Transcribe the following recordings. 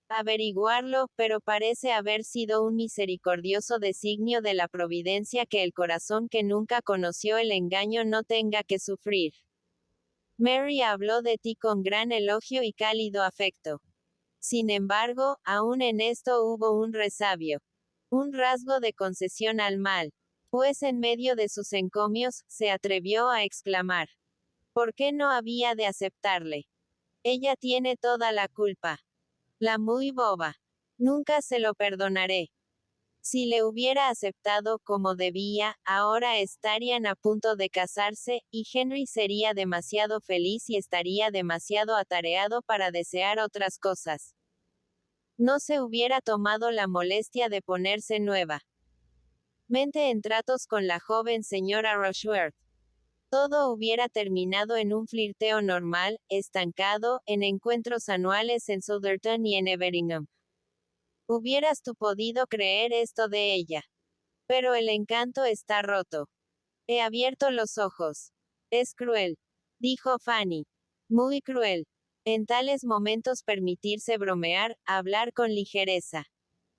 averiguarlo, pero parece haber sido un misericordioso designio de la providencia que el corazón que nunca conoció el engaño no tenga que sufrir. Mary habló de ti con gran elogio y cálido afecto. Sin embargo, aún en esto hubo un resabio, un rasgo de concesión al mal, pues en medio de sus encomios, se atrevió a exclamar: ¿por qué no había de aceptarle? Ella tiene toda la culpa. La muy boba. Nunca se lo perdonaré. Si le hubiera aceptado como debía, ahora estarían a punto de casarse, y Henry sería demasiado feliz y estaría demasiado atareado para desear otras cosas. No se hubiera tomado la molestia de ponerse nuevamente en tratos con la joven señora Rushworth. Todo hubiera terminado en un flirteo normal, estancado, en encuentros anuales en Southerton y en Everingham. ¿Hubieras tú podido creer esto de ella? Pero el encanto está roto. He abierto los ojos. Es cruel, dijo Fanny. Muy cruel. En tales momentos permitirse bromear, hablar con ligereza.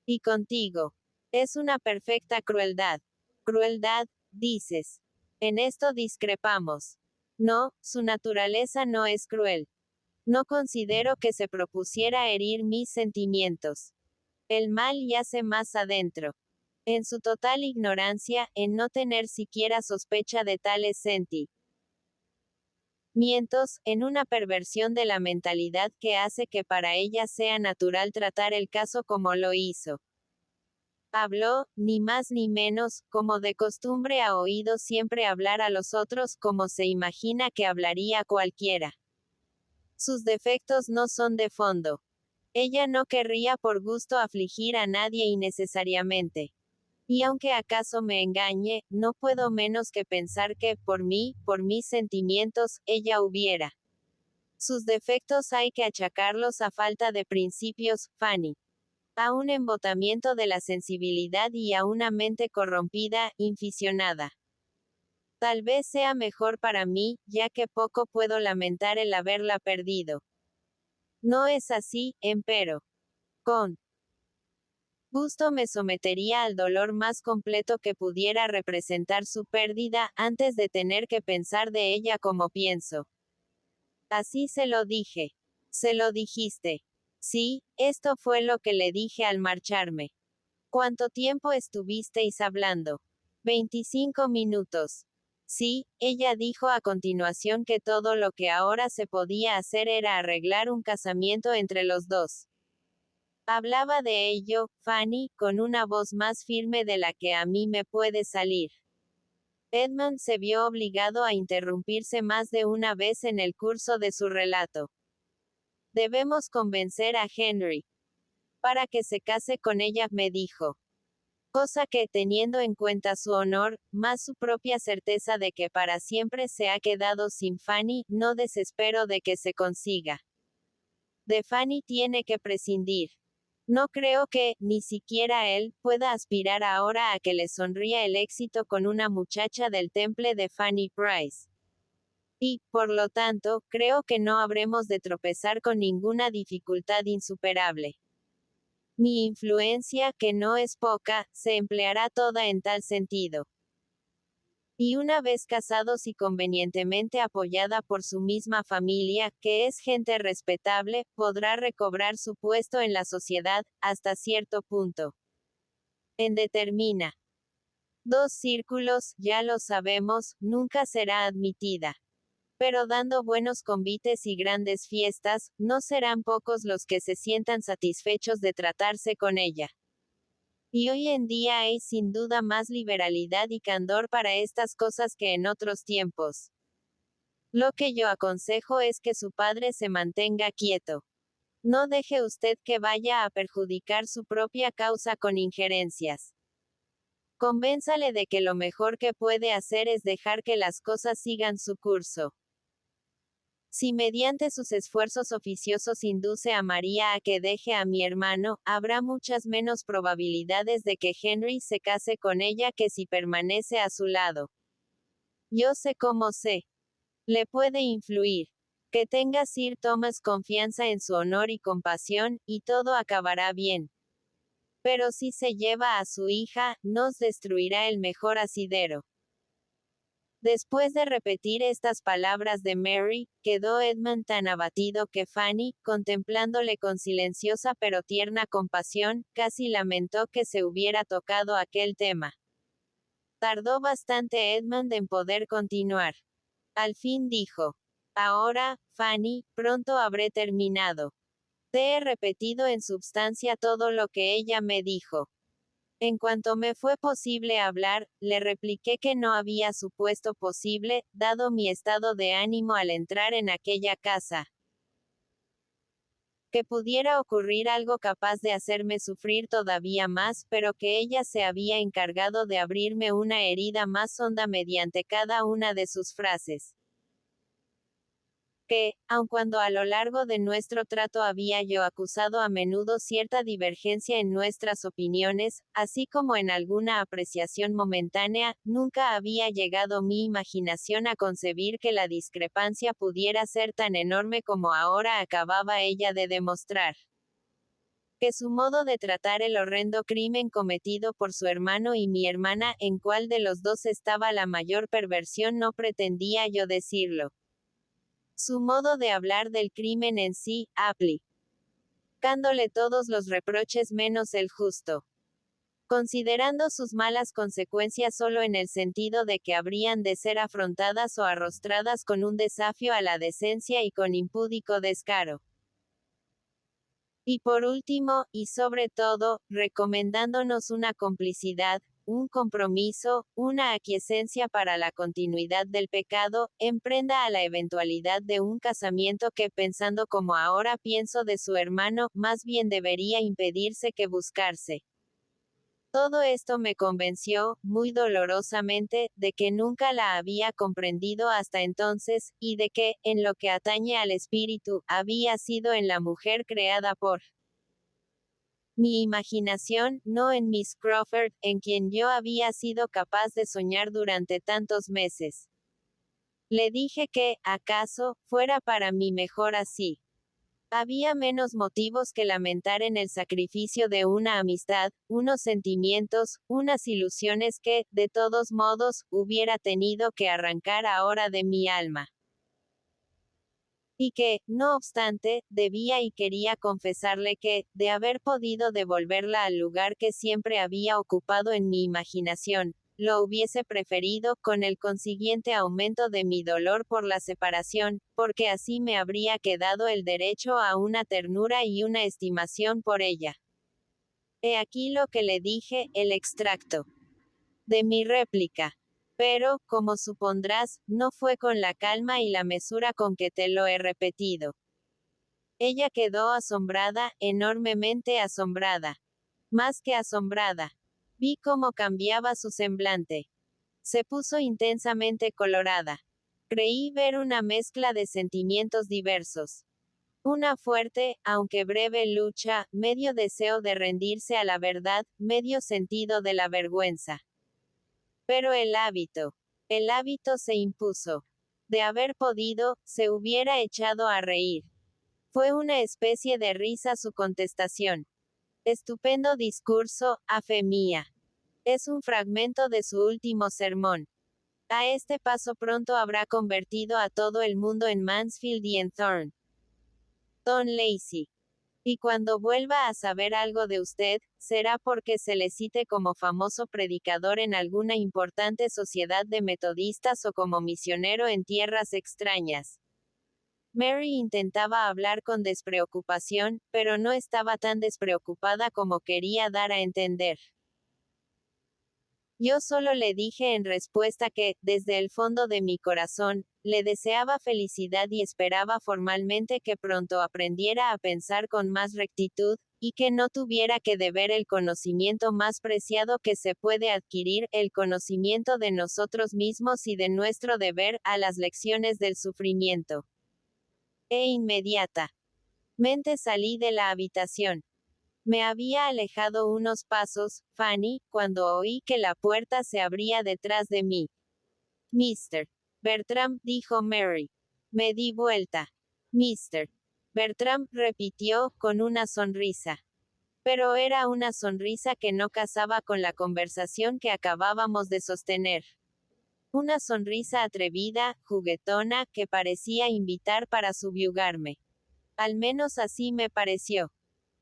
Y contigo. Es una perfecta crueldad. Crueldad, dices. En esto discrepamos. No, su naturaleza no es cruel. No considero que se propusiera herir mis sentimientos. El mal yace más adentro. En su total ignorancia, en no tener siquiera sospecha de tales sentimientos, en una perversión de la mentalidad que hace que para ella sea natural tratar el caso como lo hizo. Habló, ni más ni menos, como de costumbre ha oído siempre hablar a los otros como se imagina que hablaría cualquiera. Sus defectos no son de fondo. Ella no querría por gusto afligir a nadie innecesariamente. Y aunque acaso me engañe, no puedo menos que pensar que, por mí, por mis sentimientos, ella hubiera. Sus defectos hay que achacarlos a falta de principios, Fanny. A un embotamiento de la sensibilidad y a una mente corrompida, inficionada. Tal vez sea mejor para mí, ya que poco puedo lamentar el haberla perdido. No es así, empero. Con gusto me sometería al dolor más completo que pudiera representar su pérdida, antes de tener que pensar de ella como pienso. Así se lo dije. Se lo dijiste. Sí, esto fue lo que le dije al marcharme. ¿Cuánto tiempo estuvisteis hablando? 25 minutos. Sí, ella dijo a continuación que todo lo que ahora se podía hacer era arreglar un casamiento entre los dos. Hablaba de ello, Fanny, con una voz más firme de la que a mí me puede salir. Edmund se vio obligado a interrumpirse más de una vez en el curso de su relato. Debemos convencer a Henry para que se case con ella, me dijo. Cosa que, teniendo en cuenta su honor, más su propia certeza de que para siempre se ha quedado sin Fanny, no desespero de que se consiga. De Fanny tiene que prescindir. No creo que, ni siquiera él, pueda aspirar ahora a que le sonría el éxito con una muchacha del temple de Fanny Price. Y, por lo tanto, creo que no habremos de tropezar con ninguna dificultad insuperable. Mi influencia, que no es poca, se empleará toda en tal sentido. Y una vez casados y convenientemente apoyada por su misma familia, que es gente respetable, podrá recobrar su puesto en la sociedad, hasta cierto punto. En determina dos círculos, ya lo sabemos, nunca será admitida. Pero dando buenos convites y grandes fiestas, no serán pocos los que se sientan satisfechos de tratarse con ella. Y hoy en día hay sin duda más liberalidad y candor para estas cosas que en otros tiempos. Lo que yo aconsejo es que su padre se mantenga quieto. No deje usted que vaya a perjudicar su propia causa con injerencias. Convénzale de que lo mejor que puede hacer es dejar que las cosas sigan su curso. Si mediante sus esfuerzos oficiosos induce a María a que deje a mi hermano, habrá muchas menos probabilidades de que Henry se case con ella que si permanece a su lado. Yo sé cómo sé. Le puede influir. Que tenga Sir Thomas confianza en su honor y compasión, y todo acabará bien. Pero si se lleva a su hija, nos destruirá el mejor asidero. Después de repetir estas palabras de Mary, quedó Edmund tan abatido que Fanny, contemplándole con silenciosa pero tierna compasión, casi lamentó que se hubiera tocado aquel tema. Tardó bastante Edmund en poder continuar. Al fin dijo: Ahora, Fanny, pronto habré terminado. Te he repetido en substancia todo lo que ella me dijo. En cuanto me fue posible hablar, le repliqué que no había supuesto posible, dado mi estado de ánimo al entrar en aquella casa, que pudiera ocurrir algo capaz de hacerme sufrir todavía más, pero que ella se había encargado de abrirme una herida más honda mediante cada una de sus frases. Que, aun cuando a lo largo de nuestro trato había yo acusado a menudo cierta divergencia en nuestras opiniones, así como en alguna apreciación momentánea, nunca había llegado mi imaginación a concebir que la discrepancia pudiera ser tan enorme como ahora acababa ella de demostrar. Que su modo de tratar el horrendo crimen cometido por su hermano y mi hermana, en cuál de los dos estaba la mayor perversión, no pretendía yo decirlo. Su modo de hablar del crimen en sí, aplicándole todos los reproches menos el justo. Considerando sus malas consecuencias solo en el sentido de que habrían de ser afrontadas o arrostradas con un desafío a la decencia y con impúdico descaro. Y por último, y sobre todo, recomendándonos una complicidad, un compromiso, una aquiescencia para la continuidad del pecado, en prenda a la eventualidad de un casamiento que, pensando como ahora pienso de su hermano, más bien debería impedirse que buscarse. Todo esto me convenció, muy dolorosamente, de que nunca la había comprendido hasta entonces, y de que, en lo que atañe al espíritu, había sido en la mujer creada por mi imaginación, no en Miss Crawford, en quien yo había sido capaz de soñar durante tantos meses. Le dije que, acaso, fuera para mí mejor así. Había menos motivos que lamentar en el sacrificio de una amistad, unos sentimientos, unas ilusiones que, de todos modos, hubiera tenido que arrancar ahora de mi alma. Y que, no obstante, debía y quería confesarle que, de haber podido devolverla al lugar que siempre había ocupado en mi imaginación, lo hubiese preferido, con el consiguiente aumento de mi dolor por la separación, porque así me habría quedado el derecho a una ternura y una estimación por ella. He aquí lo que le dije, el extracto de mi réplica. Pero, como supondrás, no fue con la calma y la mesura con que te lo he repetido. Ella quedó asombrada, enormemente asombrada. Más que asombrada. Vi cómo cambiaba su semblante. Se puso intensamente colorada. Creí ver una mezcla de sentimientos diversos. Una fuerte, aunque breve lucha, medio deseo de rendirse a la verdad, medio sentido de la vergüenza. Pero el hábito se impuso. De haber podido, se hubiera echado a reír. Fue una especie de risa su contestación. Estupendo discurso, a fe mía. Es un fragmento de su último sermón. A este paso pronto habrá convertido a todo el mundo en Mansfield y en Thorne Lacey. Y cuando vuelva a saber algo de usted, será porque se le cite como famoso predicador en alguna importante sociedad de metodistas o como misionero en tierras extrañas. Mary intentaba hablar con despreocupación, pero no estaba tan despreocupada como quería dar a entender. Yo solo le dije en respuesta que, desde el fondo de mi corazón, le deseaba felicidad y esperaba formalmente que pronto aprendiera a pensar con más rectitud, y que no tuviera que deber el conocimiento más preciado que se puede adquirir, el conocimiento de nosotros mismos y de nuestro deber, a las lecciones del sufrimiento. Inmediatamente salí de la habitación. Me había alejado unos pasos, Fanny, cuando oí que la puerta se abría detrás de mí. Mr. Bertram, dijo Mary. Me di vuelta. Mr. Bertram, repitió, con una sonrisa. Pero era una sonrisa que no casaba con la conversación que acabábamos de sostener. Una sonrisa atrevida, juguetona, que parecía invitar para subyugarme. Al menos así me pareció.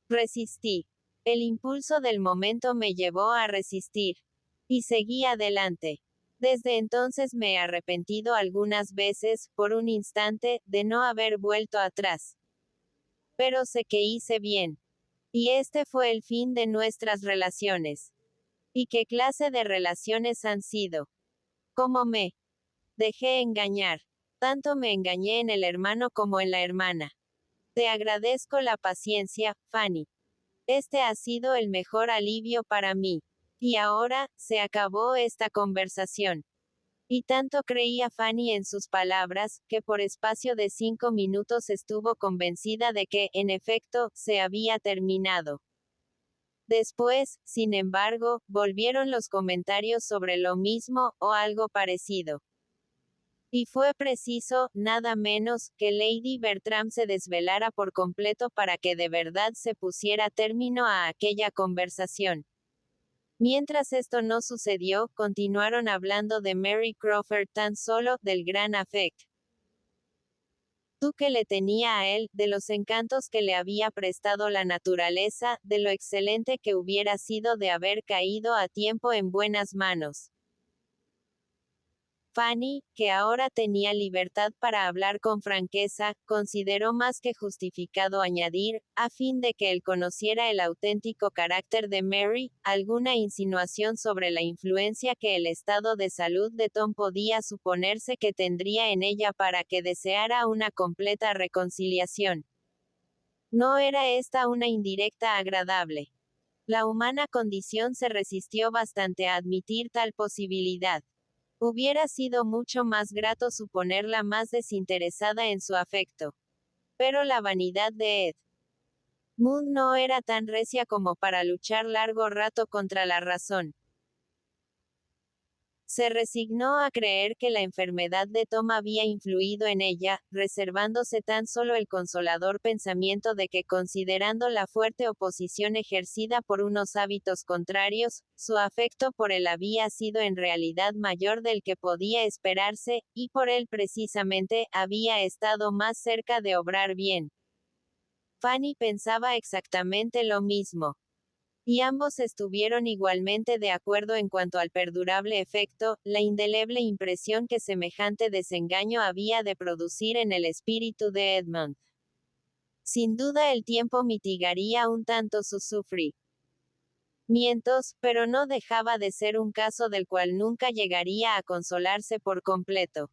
Resistí. El impulso del momento me llevó a resistir. Y seguí adelante. Desde entonces me he arrepentido algunas veces, por un instante, de no haber vuelto atrás. Pero sé que hice bien. Y este fue el fin de nuestras relaciones. ¿Y qué clase de relaciones han sido? ¿Cómo me dejé engañar? Tanto me engañé en el hermano como en la hermana. Te agradezco la paciencia, Fanny. Este ha sido el mejor alivio para mí. Y ahora, se acabó esta conversación. Y tanto creía Fanny en sus palabras, que por espacio de 5 minutos estuvo convencida de que, en efecto, se había terminado. Después, sin embargo, volvieron los comentarios sobre lo mismo, o algo parecido. Y fue preciso, nada menos, que Lady Bertram se desvelara por completo para que de verdad se pusiera término a aquella conversación. Mientras esto no sucedió, continuaron hablando de Mary Crawford, tan solo, del gran afecto que le tenía a él, de los encantos que le había prestado la naturaleza, de lo excelente que hubiera sido de haber caído a tiempo en buenas manos. Fanny, que ahora tenía libertad para hablar con franqueza, consideró más que justificado añadir, a fin de que él conociera el auténtico carácter de Mary, alguna insinuación sobre la influencia que el estado de salud de Tom podía suponerse que tendría en ella para que deseara una completa reconciliación. No era esta una indirecta agradable. La humana condición se resistió bastante a admitir tal posibilidad. Hubiera sido mucho más grato suponerla más desinteresada en su afecto. Pero la vanidad de Edmund no era tan recia como para luchar largo rato contra la razón. Se resignó a creer que la enfermedad de Tom había influido en ella, reservándose tan solo el consolador pensamiento de que, considerando la fuerte oposición ejercida por unos hábitos contrarios, su afecto por él había sido en realidad mayor del que podía esperarse, y por él precisamente, había estado más cerca de obrar bien. Fanny pensaba exactamente lo mismo. Y ambos estuvieron igualmente de acuerdo en cuanto al perdurable efecto, la indeleble impresión que semejante desengaño había de producir en el espíritu de Edmund. Sin duda el tiempo mitigaría un tanto sus sufrimientos, pero no dejaba de ser un caso del cual nunca llegaría a consolarse por completo.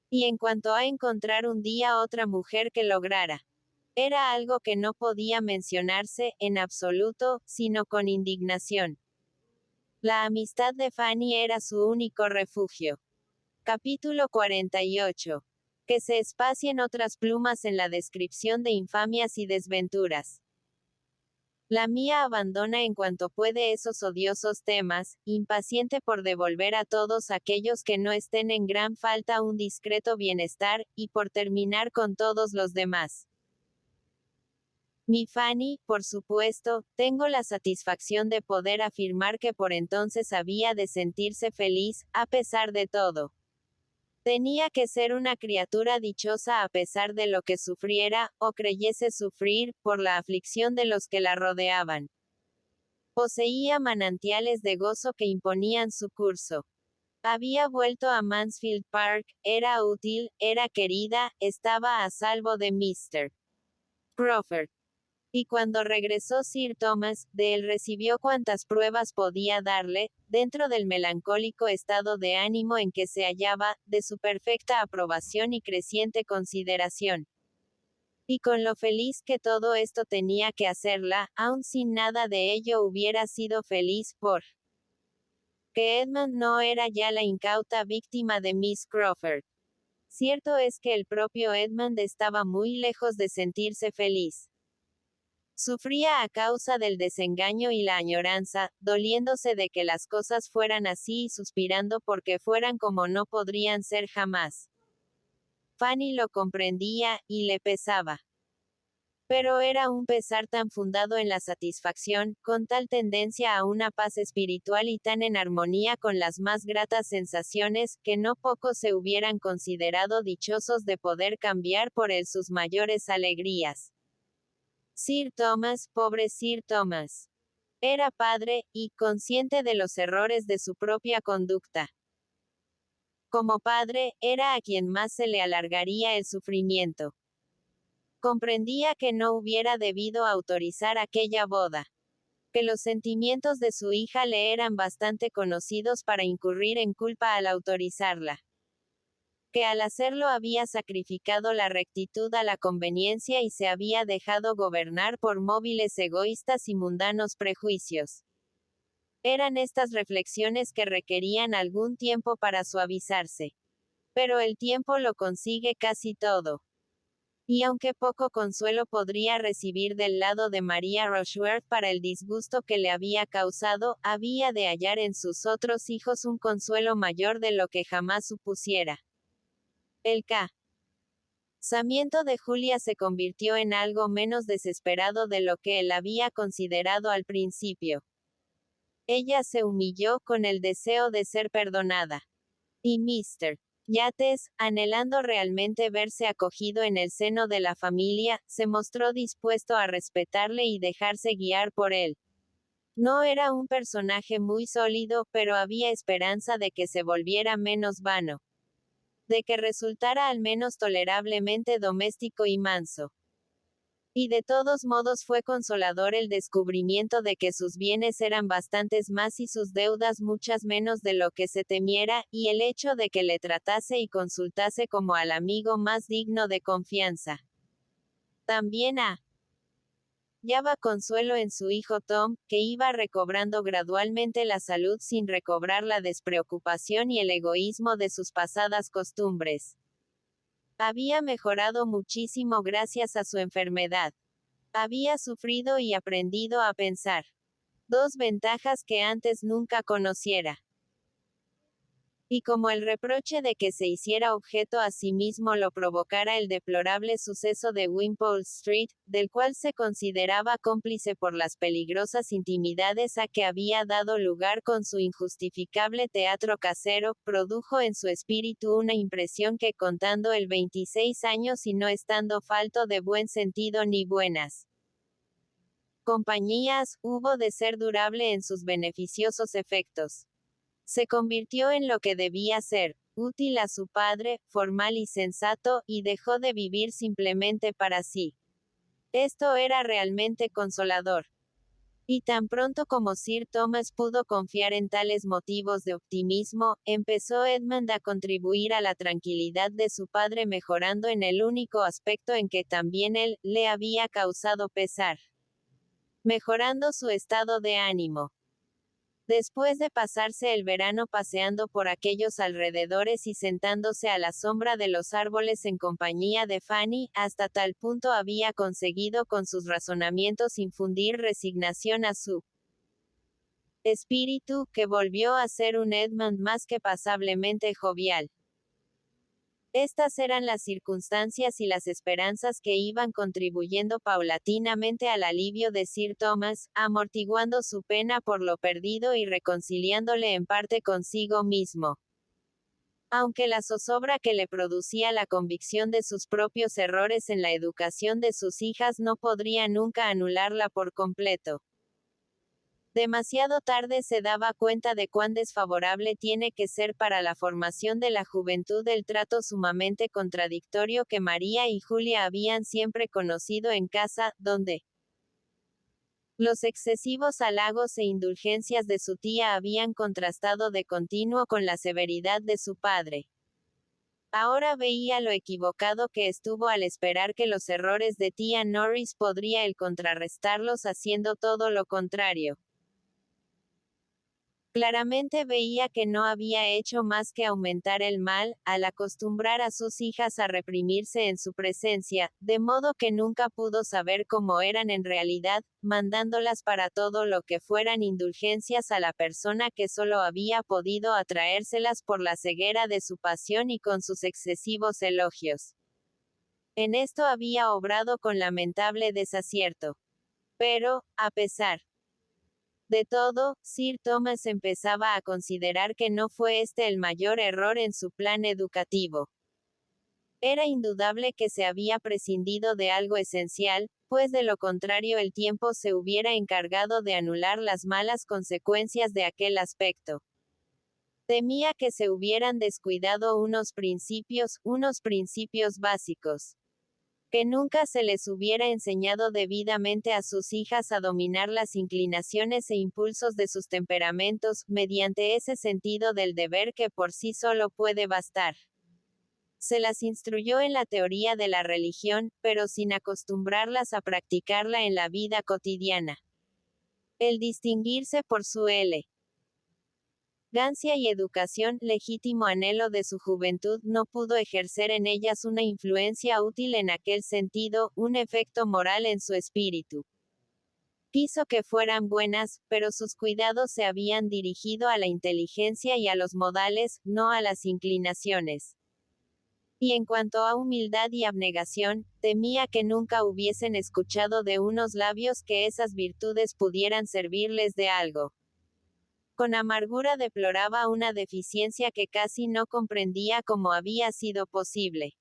Y en cuanto a encontrar un día otra mujer que lograra, era algo que no podía mencionarse, en absoluto, sino con indignación. La amistad de Fanny era su único refugio. Capítulo 48. Que se espacien otras plumas en la descripción de infamias y desventuras. La mía abandona en cuanto puede esos odiosos temas, impaciente por devolver a todos aquellos que no estén en gran falta un discreto bienestar, y por terminar con todos los demás. Mi Fanny, por supuesto, tengo la satisfacción de poder afirmar que por entonces había de sentirse feliz, a pesar de todo. Tenía que ser una criatura dichosa a pesar de lo que sufriera, o creyese sufrir, por la aflicción de los que la rodeaban. Poseía manantiales de gozo que imponían su curso. Había vuelto a Mansfield Park, era útil, era querida, estaba a salvo de Mr. Crawford. Y cuando regresó Sir Thomas, de él recibió cuantas pruebas podía darle, dentro del melancólico estado de ánimo en que se hallaba, de su perfecta aprobación y creciente consideración. Y con lo feliz que todo esto tenía que hacerla, aun sin nada de ello hubiera sido feliz, por que Edmund no era ya la incauta víctima de Miss Crawford. Cierto es que el propio Edmund estaba muy lejos de sentirse feliz. Sufría a causa del desengaño y la añoranza, doliéndose de que las cosas fueran así y suspirando porque fueran como no podrían ser jamás. Fanny lo comprendía, y le pesaba. Pero era un pesar tan fundado en la satisfacción, con tal tendencia a una paz espiritual y tan en armonía con las más gratas sensaciones, que no pocos se hubieran considerado dichosos de poder cambiar por él sus mayores alegrías. Sir Thomas, pobre Sir Thomas. Era padre, y consciente de los errores de su propia conducta. Como padre, era a quien más se le alargaría el sufrimiento. Comprendía que no hubiera debido autorizar aquella boda. Que los sentimientos de su hija le eran bastante conocidos para incurrir en culpa al autorizarla. Que al hacerlo había sacrificado la rectitud a la conveniencia y se había dejado gobernar por móviles egoístas y mundanos prejuicios. Eran estas reflexiones que requerían algún tiempo para suavizarse. Pero el tiempo lo consigue casi todo. Y aunque poco consuelo podría recibir del lado de María Rochworth para el disgusto que le había causado, había de hallar en sus otros hijos un consuelo mayor de lo que jamás supusiera. El casamiento de Julia se convirtió en algo menos desesperado de lo que él había considerado al principio. Ella se humilló con el deseo de ser perdonada. Y Mr. Yates, anhelando realmente verse acogido en el seno de la familia, se mostró dispuesto a respetarle y dejarse guiar por él. No era un personaje muy sólido, pero había esperanza de que se volviera menos vano. De que resultara al menos tolerablemente doméstico y manso. Y de todos modos fue consolador el descubrimiento de que sus bienes eran bastantes más y sus deudas muchas menos de lo que se temiera, y el hecho de que le tratase y consultase como al amigo más digno de confianza. También hallaba consuelo en su hijo Tom, que iba recobrando gradualmente la salud sin recobrar la despreocupación y el egoísmo de sus pasadas costumbres. Había mejorado muchísimo gracias a su enfermedad. Había sufrido y aprendido a pensar. Dos ventajas que antes nunca conociera. Y como el reproche de que se hiciera objeto a sí mismo lo provocara el deplorable suceso de Wimpole Street, del cual se consideraba cómplice por las peligrosas intimidades a que había dado lugar con su injustificable teatro casero, produjo en su espíritu una impresión que contando el 26 años y no estando falto de buen sentido ni buenas compañías, hubo de ser durable en sus beneficiosos efectos. Se convirtió en lo que debía ser, útil a su padre, formal y sensato, y dejó de vivir simplemente para sí. Esto era realmente consolador. Y tan pronto como Sir Thomas pudo confiar en tales motivos de optimismo, empezó Edmund a contribuir a la tranquilidad de su padre mejorando en el único aspecto en que también él le había causado pesar. Mejorando su estado de ánimo. Después de pasarse el verano paseando por aquellos alrededores y sentándose a la sombra de los árboles en compañía de Fanny, hasta tal punto había conseguido con sus razonamientos infundir resignación a su espíritu, que volvió a ser un Edmund más que pasablemente jovial. Estas eran las circunstancias y las esperanzas que iban contribuyendo paulatinamente al alivio de Sir Thomas, amortiguando su pena por lo perdido y reconciliándole en parte consigo mismo. Aunque la zozobra que le producía la convicción de sus propios errores en la educación de sus hijas no podría nunca anularla por completo. Demasiado tarde se daba cuenta de cuán desfavorable tiene que ser para la formación de la juventud el trato sumamente contradictorio que María y Julia habían siempre conocido en casa, donde los excesivos halagos e indulgencias de su tía habían contrastado de continuo con la severidad de su padre. Ahora veía lo equivocado que estuvo al esperar que los errores de tía Norris podría él contrarrestarlos haciendo todo lo contrario. Claramente veía que no había hecho más que aumentar el mal, al acostumbrar a sus hijas a reprimirse en su presencia, de modo que nunca pudo saber cómo eran en realidad, mandándolas para todo lo que fueran indulgencias a la persona que solo había podido atraérselas por la ceguera de su pasión y con sus excesivos elogios. En esto había obrado con lamentable desacierto. Pero, a pesar de todo, Sir Thomas empezaba a considerar que no fue este el mayor error en su plan educativo. Era indudable que se había prescindido de algo esencial, pues de lo contrario el tiempo se hubiera encargado de anular las malas consecuencias de aquel aspecto. Temía que se hubieran descuidado unos principios básicos. Que nunca se les hubiera enseñado debidamente a sus hijas a dominar las inclinaciones e impulsos de sus temperamentos, mediante ese sentido del deber que por sí solo puede bastar. Se las instruyó en la teoría de la religión, pero sin acostumbrarlas a practicarla en la vida cotidiana. El distinguirse por su elegancia y educación, legítimo anhelo de su juventud, no pudo ejercer en ellas una influencia útil en aquel sentido, un efecto moral en su espíritu. Quiso que fueran buenas, pero sus cuidados se habían dirigido a la inteligencia y a los modales, no a las inclinaciones. Y en cuanto a humildad y abnegación, temía que nunca hubiesen escuchado de unos labios que esas virtudes pudieran servirles de algo. Con amargura deploraba una deficiencia que casi no comprendía cómo había sido posible.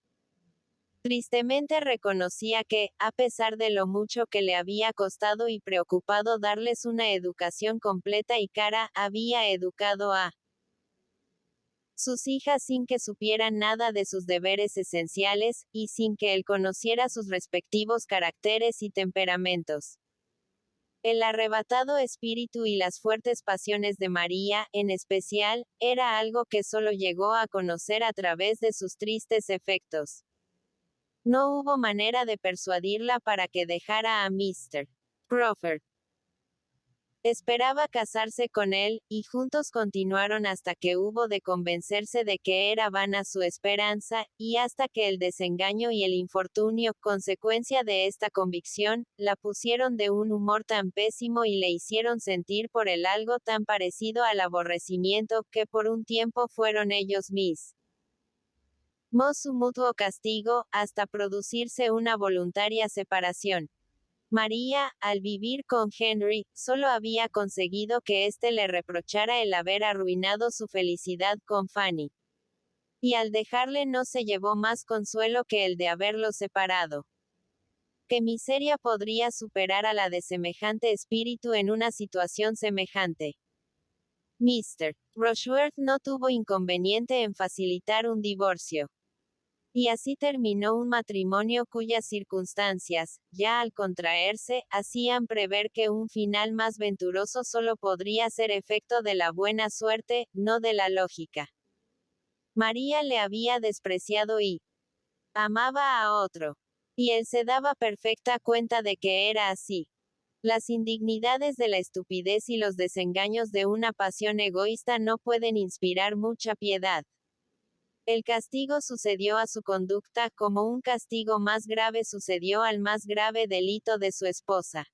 Tristemente reconocía que, a pesar de lo mucho que le había costado y preocupado darles una educación completa y cara, había educado a sus hijas sin que supieran nada de sus deberes esenciales, y sin que él conociera sus respectivos caracteres y temperamentos. El arrebatado espíritu y las fuertes pasiones de María, en especial, era algo que solo llegó a conocer a través de sus tristes efectos. No hubo manera de persuadirla para que dejara a Mr. Crawford. Esperaba casarse con él, y juntos continuaron hasta que hubo de convencerse de que era vana su esperanza, y hasta que el desengaño y el infortunio, consecuencia de esta convicción, la pusieron de un humor tan pésimo y le hicieron sentir por él algo tan parecido al aborrecimiento, que por un tiempo fueron ellos mismos su mutuo castigo, hasta producirse una voluntaria separación. María, al vivir con Henry, solo había conseguido que éste le reprochara el haber arruinado su felicidad con Fanny. Y al dejarle no se llevó más consuelo que el de haberlo separado. ¿Qué miseria podría superar a la de semejante espíritu en una situación semejante? Mr. Rushworth no tuvo inconveniente en facilitar un divorcio. Y así terminó un matrimonio cuyas circunstancias, ya al contraerse, hacían prever que un final más venturoso solo podría ser efecto de la buena suerte, no de la lógica. María le había despreciado y amaba a otro. Y él se daba perfecta cuenta de que era así. Las indignidades de la estupidez y los desengaños de una pasión egoísta no pueden inspirar mucha piedad. El castigo sucedió a su conducta, como un castigo más grave sucedió al más grave delito de su esposa.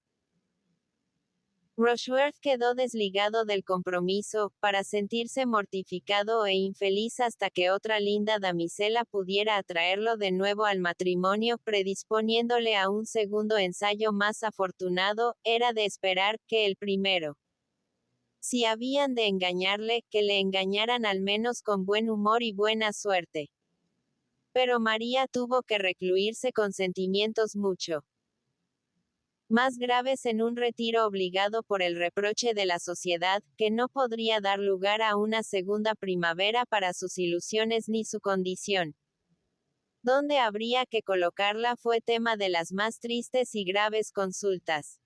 Rushworth quedó desligado del compromiso, para sentirse mortificado e infeliz hasta que otra linda damisela pudiera atraerlo de nuevo al matrimonio, predisponiéndole a un segundo ensayo más afortunado. Era de esperar que el primero. Si habían de engañarle, que le engañaran al menos con buen humor y buena suerte. Pero María tuvo que recluirse con sentimientos mucho más graves en un retiro obligado por el reproche de la sociedad, que no podría dar lugar a una segunda primavera para sus ilusiones ni su condición. Dónde habría que colocarla fue tema de las más tristes y graves consultas.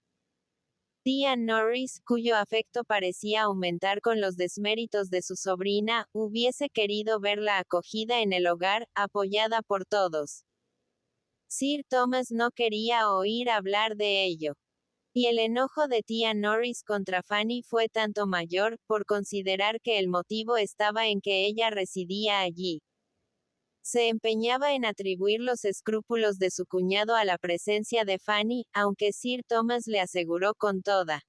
Tía Norris, cuyo afecto parecía aumentar con los desméritos de su sobrina, hubiese querido verla acogida en el hogar, apoyada por todos. Sir Thomas no quería oír hablar de ello. Y el enojo de tía Norris contra Fanny fue tanto mayor, por considerar que el motivo estaba en que ella residía allí. Se empeñaba en atribuir los escrúpulos de su cuñado a la presencia de Fanny, aunque Sir Thomas le aseguró con toda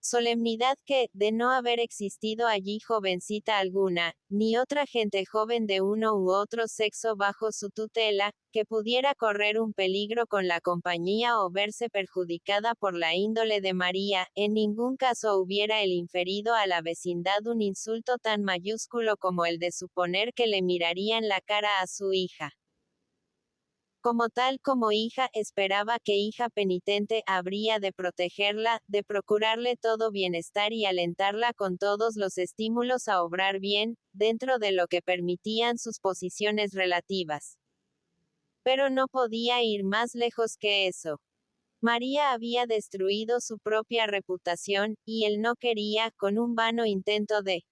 Solemnidad que, de no haber existido allí jovencita alguna, ni otra gente joven de uno u otro sexo bajo su tutela, que pudiera correr un peligro con la compañía o verse perjudicada por la índole de María, en ningún caso hubiera él inferido a la vecindad un insulto tan mayúsculo como el de suponer que le miraría en la cara a su hija. Como tal como hija, esperaba que hija penitente habría de protegerla, de procurarle todo bienestar y alentarla con todos los estímulos a obrar bien, dentro de lo que permitían sus posiciones relativas. Pero no podía ir más lejos que eso. María había destruido su propia reputación, y él no quería, con un vano intento de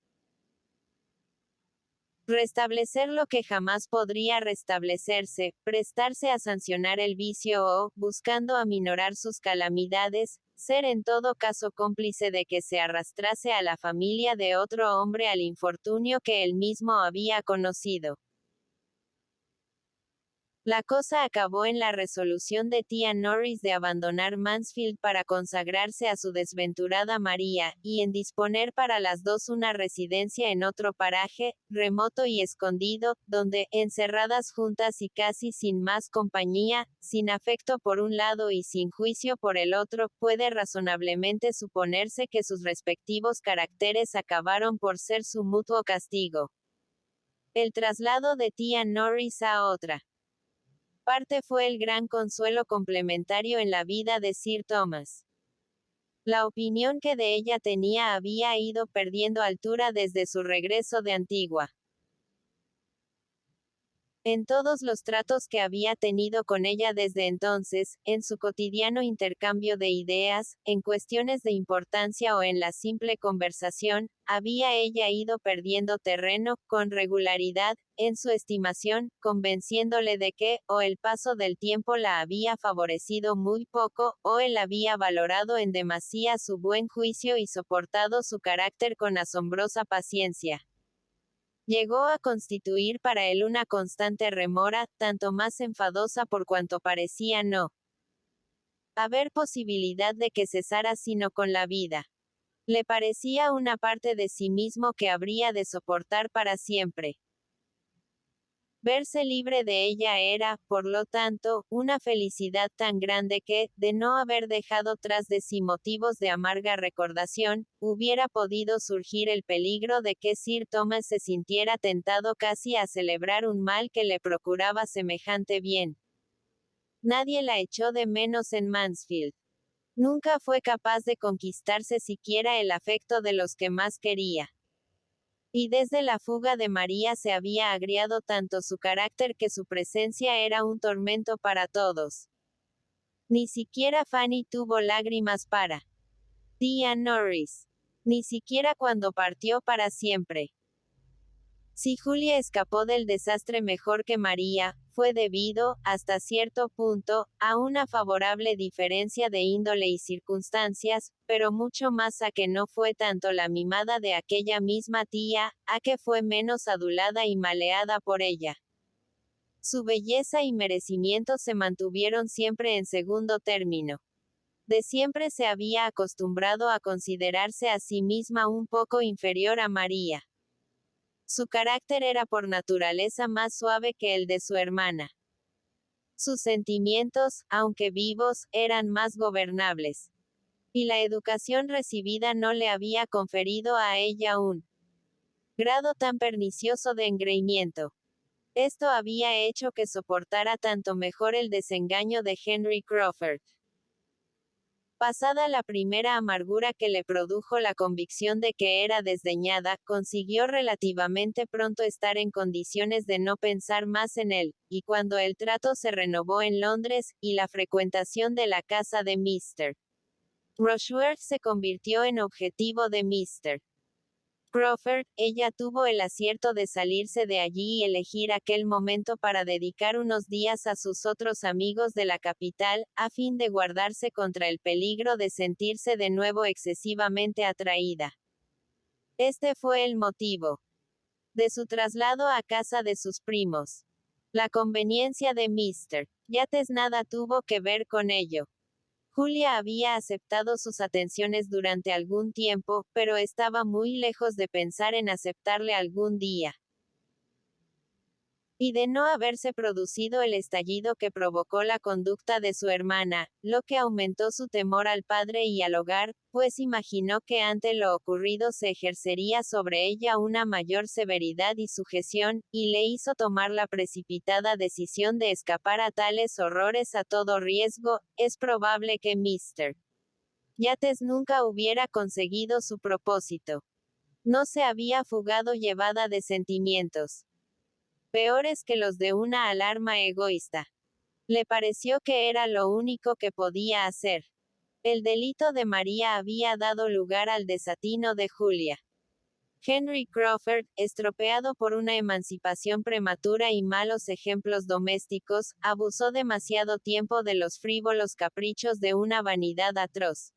restablecer lo que jamás podría restablecerse, prestarse a sancionar el vicio o, buscando aminorar sus calamidades, ser en todo caso cómplice de que se arrastrase a la familia de otro hombre al infortunio que él mismo había conocido. La cosa acabó en la resolución de tía Norris de abandonar Mansfield para consagrarse a su desventurada María, y en disponer para las dos una residencia en otro paraje, remoto y escondido, donde, encerradas juntas y casi sin más compañía, sin afecto por un lado y sin juicio por el otro, puede razonablemente suponerse que sus respectivos caracteres acabaron por ser su mutuo castigo. El traslado de tía Norris a otra parte fue el gran consuelo complementario en la vida de Sir Thomas. La opinión que de ella tenía había ido perdiendo altura desde su regreso de Antigua. En todos los tratos que había tenido con ella desde entonces, en su cotidiano intercambio de ideas, en cuestiones de importancia o en la simple conversación, había ella ido perdiendo terreno, con regularidad, en su estimación, convenciéndole de que, o el paso del tiempo la había favorecido muy poco, o él había valorado en demasía su buen juicio y soportado su carácter con asombrosa paciencia. Llegó a constituir para él una constante remora, tanto más enfadosa por cuanto parecía no haber posibilidad de que cesara sino con la vida. Le parecía una parte de sí mismo que habría de soportar para siempre. Verse libre de ella era, por lo tanto, una felicidad tan grande que, de no haber dejado tras de sí motivos de amarga recordación, hubiera podido surgir el peligro de que Sir Thomas se sintiera tentado casi a celebrar un mal que le procuraba semejante bien. Nadie la echó de menos en Mansfield. Nunca fue capaz de conquistarse siquiera el afecto de los que más quería. Y desde la fuga de María se había agriado tanto su carácter que su presencia era un tormento para todos. Ni siquiera Fanny tuvo lágrimas para tía Norris. Ni siquiera cuando partió para siempre. Si Julia escapó del desastre mejor que María, fue debido, hasta cierto punto, a una favorable diferencia de índole y circunstancias, pero mucho más a que no fue tanto la mimada de aquella misma tía, a que fue menos adulada y maleada por ella. Su belleza y merecimiento se mantuvieron siempre en segundo término. De siempre se había acostumbrado a considerarse a sí misma un poco inferior a María. Su carácter era por naturaleza más suave que el de su hermana. Sus sentimientos, aunque vivos, eran más gobernables. Y la educación recibida no le había conferido a ella un grado tan pernicioso de engreimiento. Esto había hecho que soportara tanto mejor el desengaño de Henry Crawford. Pasada la primera amargura que le produjo la convicción de que era desdeñada, consiguió relativamente pronto estar en condiciones de no pensar más en él, y cuando el trato se renovó en Londres, y la frecuentación de la casa de Mr. Rushworth se convirtió en objetivo de Mr. Crawford, ella tuvo el acierto de salirse de allí y elegir aquel momento para dedicar unos días a sus otros amigos de la capital, a fin de guardarse contra el peligro de sentirse de nuevo excesivamente atraída. Este fue el motivo de su traslado a casa de sus primos. La conveniencia de Mr. Yates nada tuvo que ver con ello. Julia había aceptado sus atenciones durante algún tiempo, pero estaba muy lejos de pensar en aceptarle algún día. Y de no haberse producido el estallido que provocó la conducta de su hermana, lo que aumentó su temor al padre y al hogar, pues imaginó que ante lo ocurrido se ejercería sobre ella una mayor severidad y sujeción, y le hizo tomar la precipitada decisión de escapar a tales horrores a todo riesgo. Es probable que Mr. Yates nunca hubiera conseguido su propósito. No se había fugado llevada de sentimientos peores que los de una alarma egoísta. Le pareció que era lo único que podía hacer. El delito de María había dado lugar al desatino de Julia. Henry Crawford, estropeado por una emancipación prematura y malos ejemplos domésticos, abusó demasiado tiempo de los frívolos caprichos de una vanidad atroz.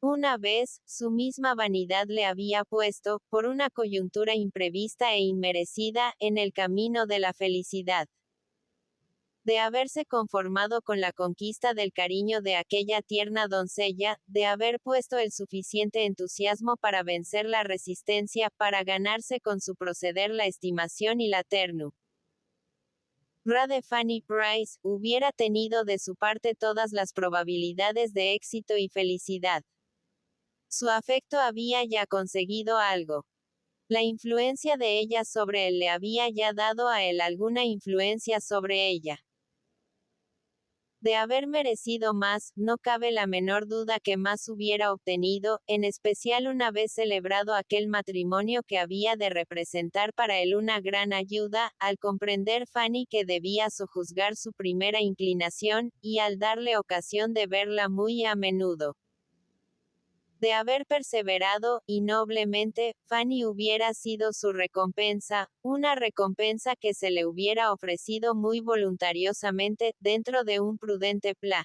Una vez, su misma vanidad le había puesto, por una coyuntura imprevista e inmerecida, en el camino de la felicidad. De haberse conformado con la conquista del cariño de aquella tierna doncella, de haber puesto el suficiente entusiasmo para vencer la resistencia, para ganarse con su proceder la estimación y la ternura de Fanny Price, hubiera tenido de su parte todas las probabilidades de éxito y felicidad. Su afecto había ya conseguido algo. La influencia de ella sobre él le había ya dado a él alguna influencia sobre ella. De haber merecido más, no cabe la menor duda que más hubiera obtenido, en especial una vez celebrado aquel matrimonio que había de representar para él una gran ayuda, al comprender Fanny que debía sojuzgar su primera inclinación, y al darle ocasión de verla muy a menudo. De haber perseverado, y noblemente, Fanny hubiera sido su recompensa, una recompensa que se le hubiera ofrecido muy voluntariosamente, dentro de un prudente plan.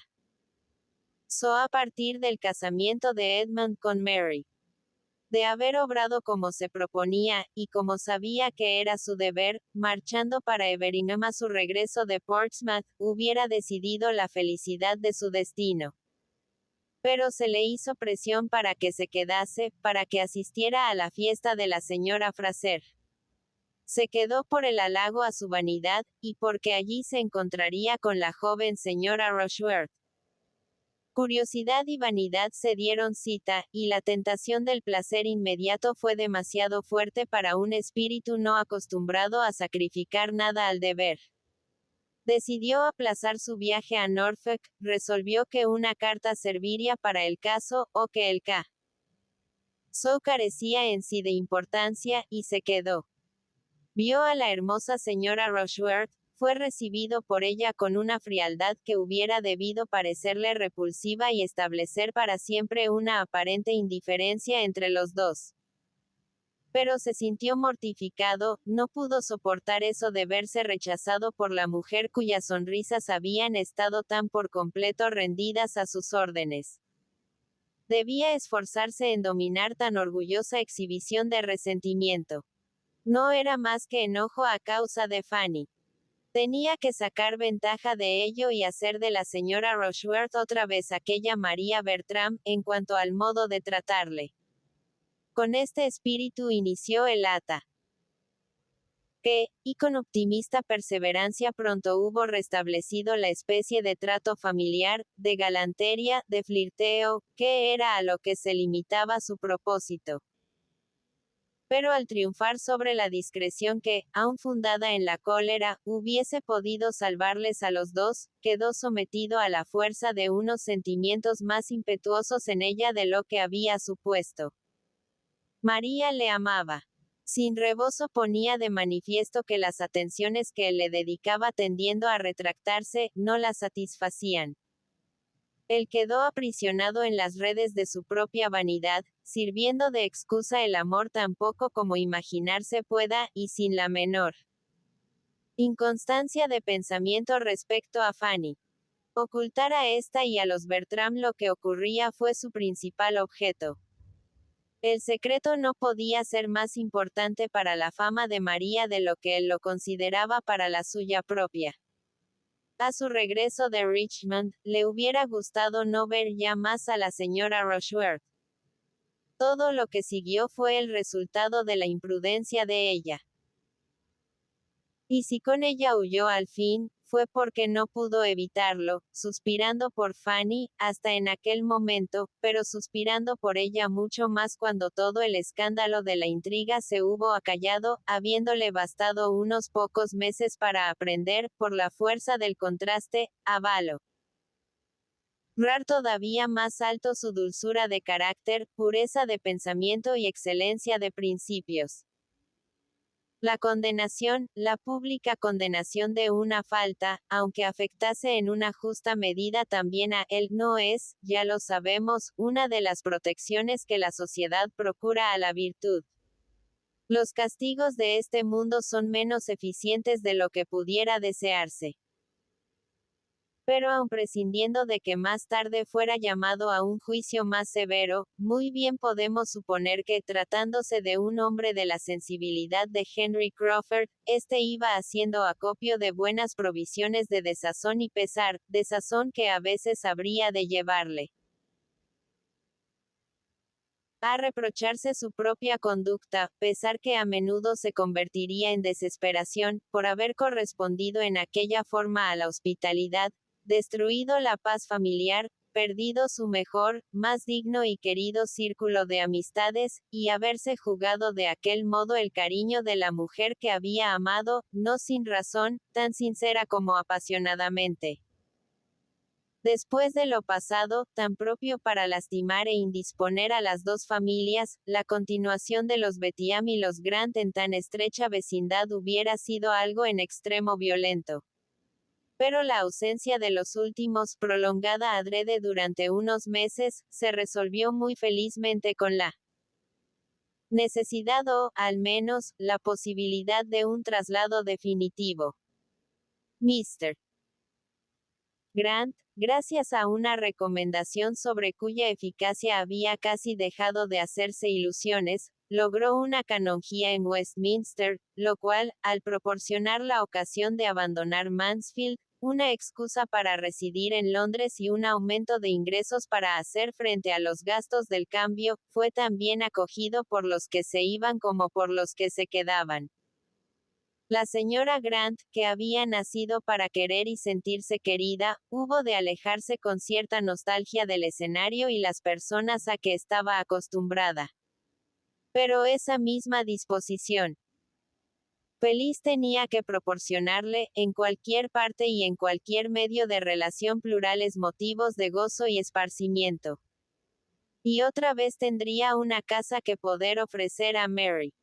A partir del casamiento de Edmund con Mary. De haber obrado como se proponía, y como sabía que era su deber, marchando para Everingham a su regreso de Portsmouth, hubiera decidido la felicidad de su destino. Pero se le hizo presión para que se quedase, para que asistiera a la fiesta de la señora Fraser. Se quedó por el halago a su vanidad, y porque allí se encontraría con la joven señora Rushworth. Curiosidad y vanidad se dieron cita, y la tentación del placer inmediato fue demasiado fuerte para un espíritu no acostumbrado a sacrificar nada al deber. Decidió aplazar su viaje a Norfolk, resolvió que una carta serviría para el caso, o que el caso carecía en sí de importancia, y se quedó. Vio a la hermosa señora Rushworth, fue recibido por ella con una frialdad que hubiera debido parecerle repulsiva y establecer para siempre una aparente indiferencia entre los dos. Pero se sintió mortificado, no pudo soportar eso de verse rechazado por la mujer cuyas sonrisas habían estado tan por completo rendidas a sus órdenes. Debía esforzarse en dominar tan orgullosa exhibición de resentimiento. No era más que enojo a causa de Fanny. Tenía que sacar ventaja de ello y hacer de la señora Rushworth otra vez aquella María Bertram, en cuanto al modo de tratarle. Con este espíritu inició el ata. Y con optimista perseverancia pronto hubo restablecido la especie de trato familiar, de galantería, de flirteo, que era a lo que se limitaba su propósito. Pero al triunfar sobre la discreción que, aun fundada en la cólera, hubiese podido salvarles a los dos, quedó sometido a la fuerza de unos sentimientos más impetuosos en ella de lo que había supuesto. María le amaba. Sin rebozo ponía de manifiesto que las atenciones que él le dedicaba tendiendo a retractarse, no la satisfacían. Él quedó aprisionado en las redes de su propia vanidad, sirviendo de excusa el amor tan poco como imaginarse pueda, y sin la menor inconstancia de pensamiento respecto a Fanny. Ocultar a esta y a los Bertram lo que ocurría fue su principal objeto. El secreto no podía ser más importante para la fama de María de lo que él lo consideraba para la suya propia. A su regreso de Richmond, le hubiera gustado no ver ya más a la señora Rushworth. Todo lo que siguió fue el resultado de la imprudencia de ella. Y si con ella huyó al fin, fue porque no pudo evitarlo, suspirando por Fanny, hasta en aquel momento, pero suspirando por ella mucho más cuando todo el escándalo de la intriga se hubo acallado, habiéndole bastado unos pocos meses para aprender, por la fuerza del contraste, a valorar todavía más alto su dulzura de carácter, pureza de pensamiento y excelencia de principios. La condenación, la pública condenación de una falta, aunque afectase en una justa medida también a él, no es, ya lo sabemos, una de las protecciones que la sociedad procura a la virtud. Los castigos de este mundo son menos eficientes de lo que pudiera desearse. Pero aun prescindiendo de que más tarde fuera llamado a un juicio más severo, muy bien podemos suponer que, tratándose de un hombre de la sensibilidad de Henry Crawford, éste iba haciendo acopio de buenas provisiones de desazón y pesar, desazón que a veces habría de llevarle a reprocharse su propia conducta, pesar que a menudo se convertiría en desesperación, por haber correspondido en aquella forma a la hospitalidad, destruido la paz familiar, perdido su mejor, más digno y querido círculo de amistades, y haberse jugado de aquel modo el cariño de la mujer que había amado, no sin razón, tan sincera como apasionadamente. Después de lo pasado, tan propio para lastimar e indisponer a las dos familias, la continuación de los Betiam y los Grant en tan estrecha vecindad hubiera sido algo en extremo violento. Pero la ausencia de los últimos, prolongada adrede durante unos meses, se resolvió muy felizmente con la necesidad o, al menos, la posibilidad de un traslado definitivo. Mr. Grant, gracias a una recomendación sobre cuya eficacia había casi dejado de hacerse ilusiones, logró una canonjía en Westminster, lo cual, al proporcionar la ocasión de abandonar Mansfield, una excusa para residir en Londres y un aumento de ingresos para hacer frente a los gastos del cambio, fue tan bien acogido por los que se iban como por los que se quedaban. La señora Grant, que había nacido para querer y sentirse querida, hubo de alejarse con cierta nostalgia del escenario y las personas a que estaba acostumbrada. Pero esa misma disposición feliz tenía que proporcionarle, en cualquier parte y en cualquier medio de relación plurales motivos de gozo y esparcimiento. Y otra vez tendría una casa que poder ofrecer a Mary.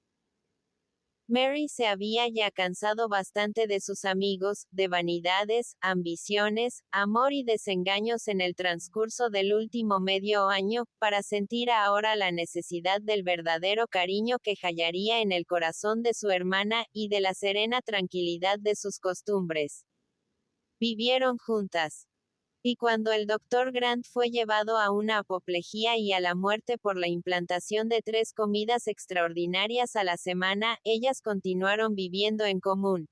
Mary se había ya cansado bastante de sus amigos, de vanidades, ambiciones, amor y desengaños en el transcurso del último medio año, para sentir ahora la necesidad del verdadero cariño que hallaría en el corazón de su hermana, y de la serena tranquilidad de sus costumbres. Vivieron juntas. Y cuando el doctor Grant fue llevado a una apoplejía y a la muerte por la implantación de 3 comidas extraordinarias a la semana, ellas continuaron viviendo en común.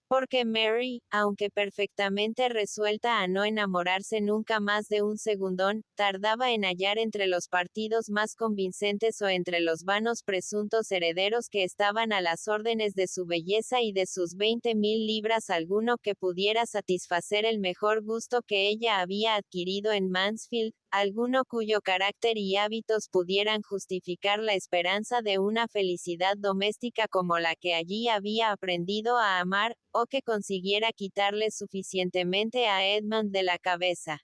Porque Mary, aunque perfectamente resuelta a no enamorarse nunca más de un segundón, tardaba en hallar entre los partidos más convincentes o entre los vanos presuntos herederos que estaban a las órdenes de su belleza y de sus 20.000 libras alguno que pudiera satisfacer el mejor gusto que ella había adquirido en Mansfield, alguno cuyo carácter y hábitos pudieran justificar la esperanza de una felicidad doméstica como la que allí había aprendido a amar, o que consiguiera quitarle suficientemente a Edmund de la cabeza.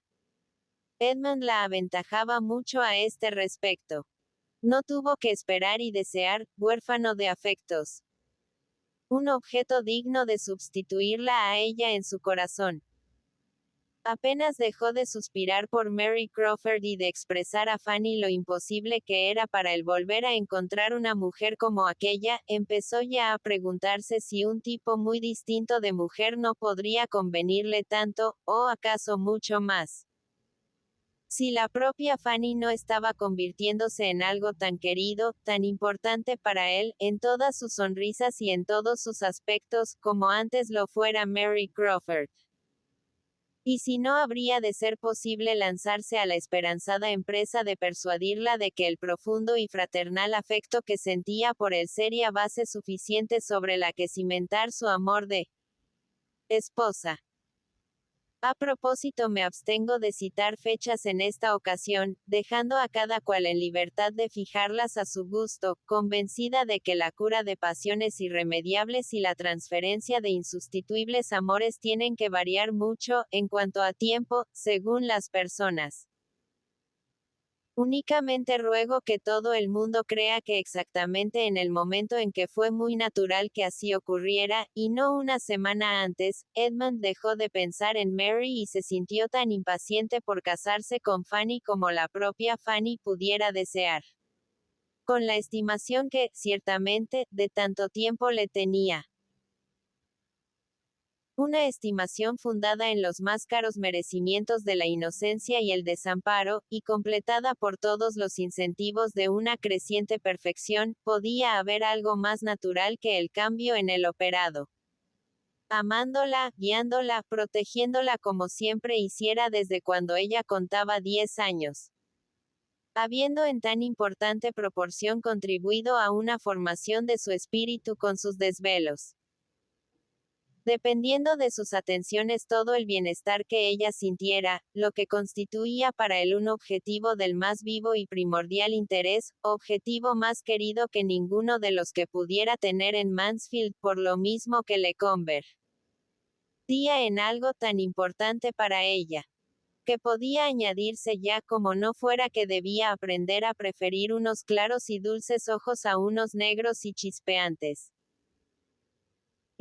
Edmund la aventajaba mucho a este respecto. No tuvo que esperar y desear, huérfano de afectos, un objeto digno de sustituirla a ella en su corazón. Apenas dejó de suspirar por Mary Crawford y de expresar a Fanny lo imposible que era para él volver a encontrar una mujer como aquella, empezó ya a preguntarse si un tipo muy distinto de mujer no podría convenirle tanto, o acaso mucho más. Si la propia Fanny no estaba convirtiéndose en algo tan querido, tan importante para él, en todas sus sonrisas y en todos sus aspectos, como antes lo fuera Mary Crawford. Y si no habría de ser posible lanzarse a la esperanzada empresa de persuadirla de que el profundo y fraternal afecto que sentía por él sería base suficiente sobre la que cimentar su amor de esposa. A propósito, me abstengo de citar fechas en esta ocasión, dejando a cada cual en libertad de fijarlas a su gusto, convencida de que la cura de pasiones irremediables y la transferencia de insustituibles amores tienen que variar mucho, en cuanto a tiempo, según las personas. Únicamente ruego que todo el mundo crea que exactamente en el momento en que fue muy natural que así ocurriera, y no una semana antes, Edmund dejó de pensar en Mary y se sintió tan impaciente por casarse con Fanny como la propia Fanny pudiera desear. Con la estimación que, ciertamente, de tanto tiempo le tenía. Una estimación fundada en los más caros merecimientos de la inocencia y el desamparo, y completada por todos los incentivos de una creciente perfección, podía haber algo más natural que el cambio en el operado. Amándola, guiándola, protegiéndola como siempre hiciera desde cuando ella contaba 10 años. Habiendo en tan importante proporción contribuido a una formación de su espíritu con sus desvelos. Dependiendo de sus atenciones todo el bienestar que ella sintiera, lo que constituía para él un objetivo del más vivo y primordial interés, objetivo más querido que ninguno de los que pudiera tener en Mansfield, por lo mismo que le convertía en algo tan importante para ella, que podía añadirse ya como no fuera que debía aprender a preferir unos claros y dulces ojos a unos negros y chispeantes.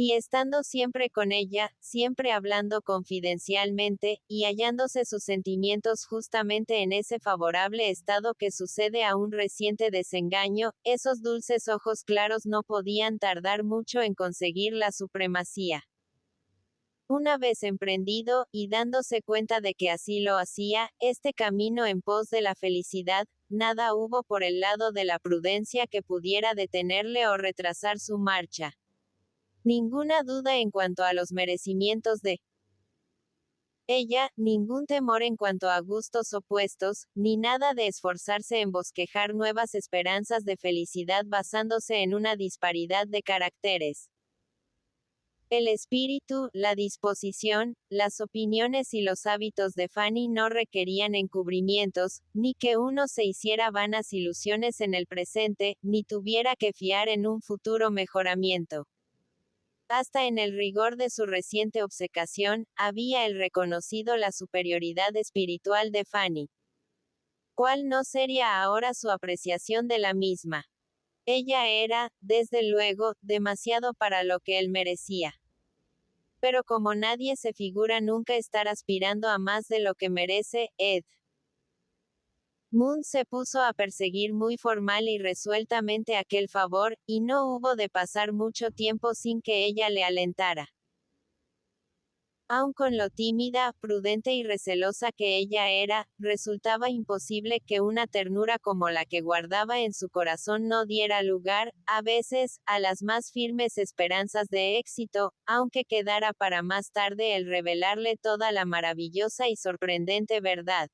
Y estando siempre con ella, siempre hablando confidencialmente, y hallándose sus sentimientos justamente en ese favorable estado que sucede a un reciente desengaño, esos dulces ojos claros no podían tardar mucho en conseguir la supremacía. Una vez emprendido, y dándose cuenta de que así lo hacía, este camino en pos de la felicidad, nada hubo por el lado de la prudencia que pudiera detenerle o retrasar su marcha. Ninguna duda en cuanto a los merecimientos de ella, ningún temor en cuanto a gustos opuestos, ni nada de esforzarse en bosquejar nuevas esperanzas de felicidad basándose en una disparidad de caracteres. El espíritu, la disposición, las opiniones y los hábitos de Fanny no requerían encubrimientos, ni que uno se hiciera vanas ilusiones en el presente, ni tuviera que fiar en un futuro mejoramiento. Hasta en el rigor de su reciente obcecación, había él reconocido la superioridad espiritual de Fanny. ¿Cuál no sería ahora su apreciación de la misma? Ella era, desde luego, demasiado para lo que él merecía. Pero como nadie se figura nunca estar aspirando a más de lo que merece, Edmund se puso a perseguir muy formal y resueltamente aquel favor, y no hubo de pasar mucho tiempo sin que ella le alentara. Aun con lo tímida, prudente y recelosa que ella era, resultaba imposible que una ternura como la que guardaba en su corazón no diera lugar, a veces, a las más firmes esperanzas de éxito, aunque quedara para más tarde el revelarle toda la maravillosa y sorprendente verdad.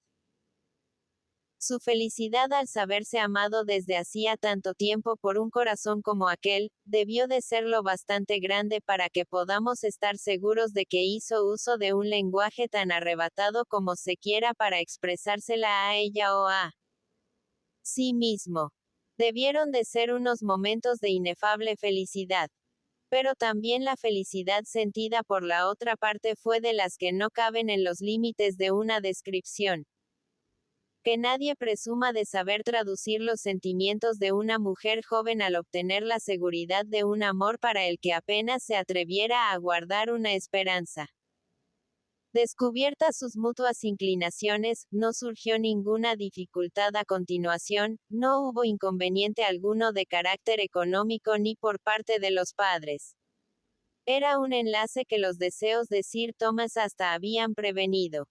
Su felicidad al saberse amado desde hacía tanto tiempo por un corazón como aquel, debió de ser lo bastante grande para que podamos estar seguros de que hizo uso de un lenguaje tan arrebatado como se quiera para expresársela a ella o a sí mismo. Debieron de ser unos momentos de inefable felicidad. Pero también la felicidad sentida por la otra parte fue de las que no caben en los límites de una descripción. Que nadie presuma de saber traducir los sentimientos de una mujer joven al obtener la seguridad de un amor para el que apenas se atreviera a guardar una esperanza. Descubiertas sus mutuas inclinaciones, no surgió ninguna dificultad a continuación, no hubo inconveniente alguno de carácter económico ni por parte de los padres. Era un enlace que los deseos de Sir Thomas hasta habían prevenido.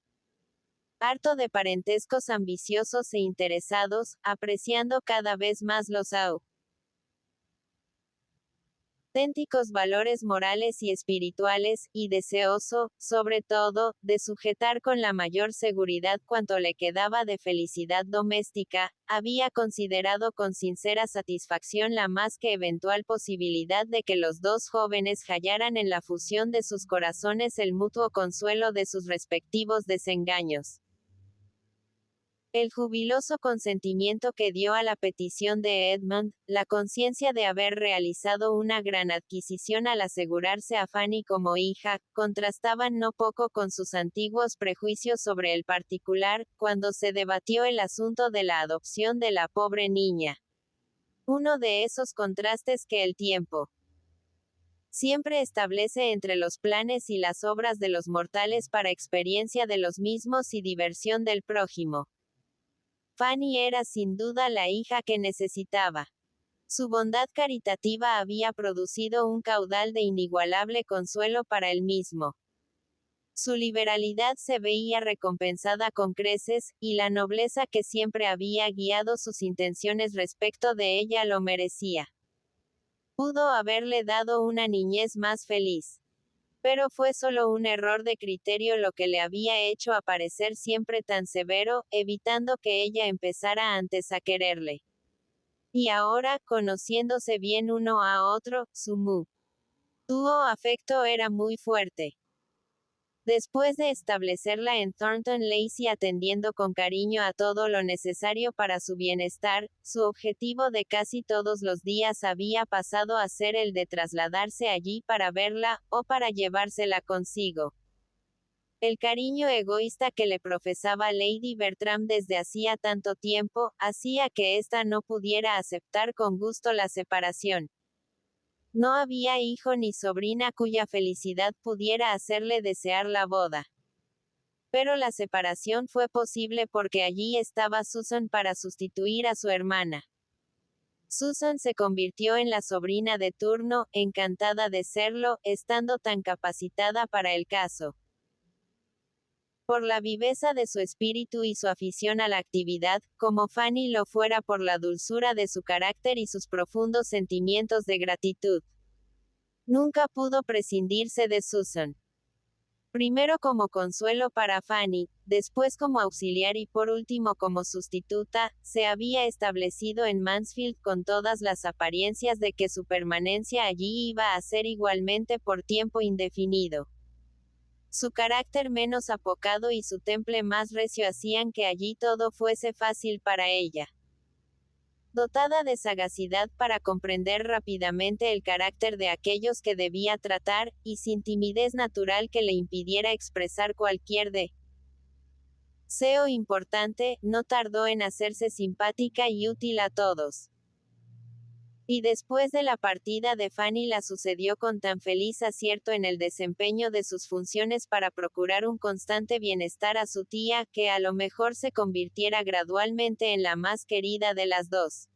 harto de parentescos ambiciosos e interesados, apreciando cada vez más los auténticos valores morales y espirituales, y deseoso, sobre todo, de sujetar con la mayor seguridad cuanto le quedaba de felicidad doméstica, había considerado con sincera satisfacción la más que eventual posibilidad de que los dos jóvenes hallaran en la fusión de sus corazones el mutuo consuelo de sus respectivos desengaños. El jubiloso consentimiento que dio a la petición de Edmund, la conciencia de haber realizado una gran adquisición al asegurarse a Fanny como hija, contrastaban no poco con sus antiguos prejuicios sobre el particular, cuando se debatió el asunto de la adopción de la pobre niña. Uno de esos contrastes que el tiempo siempre establece entre los planes y las obras de los mortales para experiencia de los mismos y diversión del prójimo. Fanny era sin duda la hija que necesitaba. Su bondad caritativa había producido un caudal de inigualable consuelo para él mismo. Su liberalidad se veía recompensada con creces, y la nobleza que siempre había guiado sus intenciones respecto de ella lo merecía. Pudo haberle dado una niñez más feliz. Pero fue solo un error de criterio lo que le había hecho aparecer siempre tan severo, evitando que ella empezara antes a quererle. Y ahora, conociéndose bien uno a otro, su mutuo afecto era muy fuerte. Después de establecerla en Thornton Lacey atendiendo con cariño a todo lo necesario para su bienestar, su objetivo de casi todos los días había pasado a ser el de trasladarse allí para verla, o para llevársela consigo. El cariño egoísta que le profesaba Lady Bertram desde hacía tanto tiempo, hacía que ésta no pudiera aceptar con gusto la separación. No había hijo ni sobrina cuya felicidad pudiera hacerle desear la boda. Pero la separación fue posible porque allí estaba Susan para sustituir a su hermana. Susan se convirtió en la sobrina de turno, encantada de serlo, estando tan capacitada para el caso. Por la viveza de su espíritu y su afición a la actividad, como Fanny lo fuera por la dulzura de su carácter y sus profundos sentimientos de gratitud. Nunca pudo prescindirse de Susan. Primero como consuelo para Fanny, después como auxiliar y por último como sustituta, se había establecido en Mansfield con todas las apariencias de que su permanencia allí iba a ser igualmente por tiempo indefinido. Su carácter menos apocado y su temple más recio hacían que allí todo fuese fácil para ella. Dotada de sagacidad para comprender rápidamente el carácter de aquellos que debía tratar, y sin timidez natural que le impidiera expresar cualquier deseo importante, no tardó en hacerse simpática y útil a todos. Y después de la partida de Fanny la sucedió con tan feliz acierto en el desempeño de sus funciones para procurar un constante bienestar a su tía, que a lo mejor se convirtiera gradualmente en la más querida de las dos.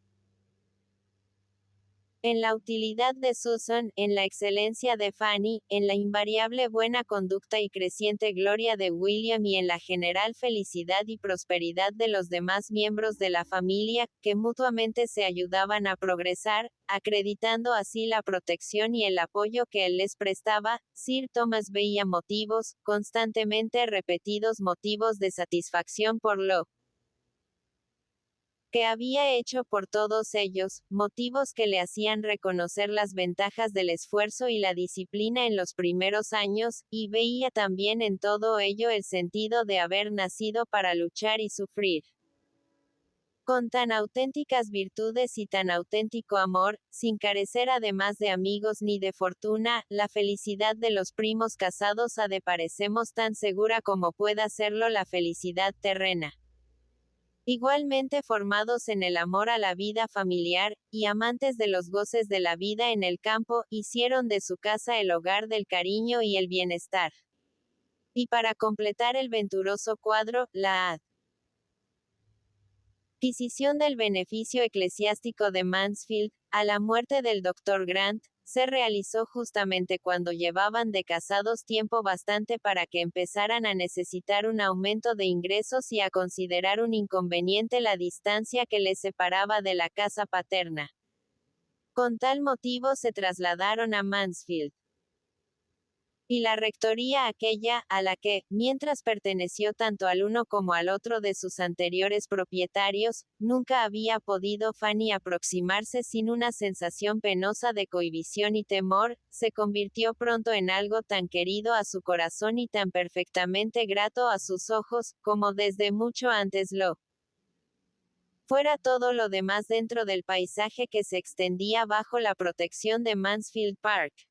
En la utilidad de Susan, en la excelencia de Fanny, en la invariable buena conducta y creciente gloria de William y en la general felicidad y prosperidad de los demás miembros de la familia, que mutuamente se ayudaban a progresar, acreditando así la protección y el apoyo que él les prestaba, Sir Thomas veía motivos, constantemente repetidos motivos de satisfacción por lo que había hecho por todos ellos, motivos que le hacían reconocer las ventajas del esfuerzo y la disciplina en los primeros años, y veía también en todo ello el sentido de haber nacido para luchar y sufrir. Con tan auténticas virtudes y tan auténtico amor, sin carecer además de amigos ni de fortuna, la felicidad de los primos casados ha de parecernos tan segura como pueda serlo la felicidad terrena. Igualmente formados en el amor a la vida familiar, y amantes de los goces de la vida en el campo, hicieron de su casa el hogar del cariño y el bienestar. Y para completar el venturoso cuadro, la adquisición del beneficio eclesiástico de Mansfield, A la muerte del Dr. Grant, se realizó justamente cuando llevaban de casados tiempo bastante para que empezaran a necesitar un aumento de ingresos y a considerar un inconveniente la distancia que les separaba de la casa paterna. Con tal motivo se trasladaron a Mansfield. Y la rectoría aquella, a la que, mientras perteneció tanto al uno como al otro de sus anteriores propietarios, nunca había podido Fanny aproximarse sin una sensación penosa de cohibición y temor, se convirtió pronto en algo tan querido a su corazón y tan perfectamente grato a sus ojos, como desde mucho antes lo fuera todo lo demás dentro del paisaje que se extendía bajo la protección de Mansfield Park.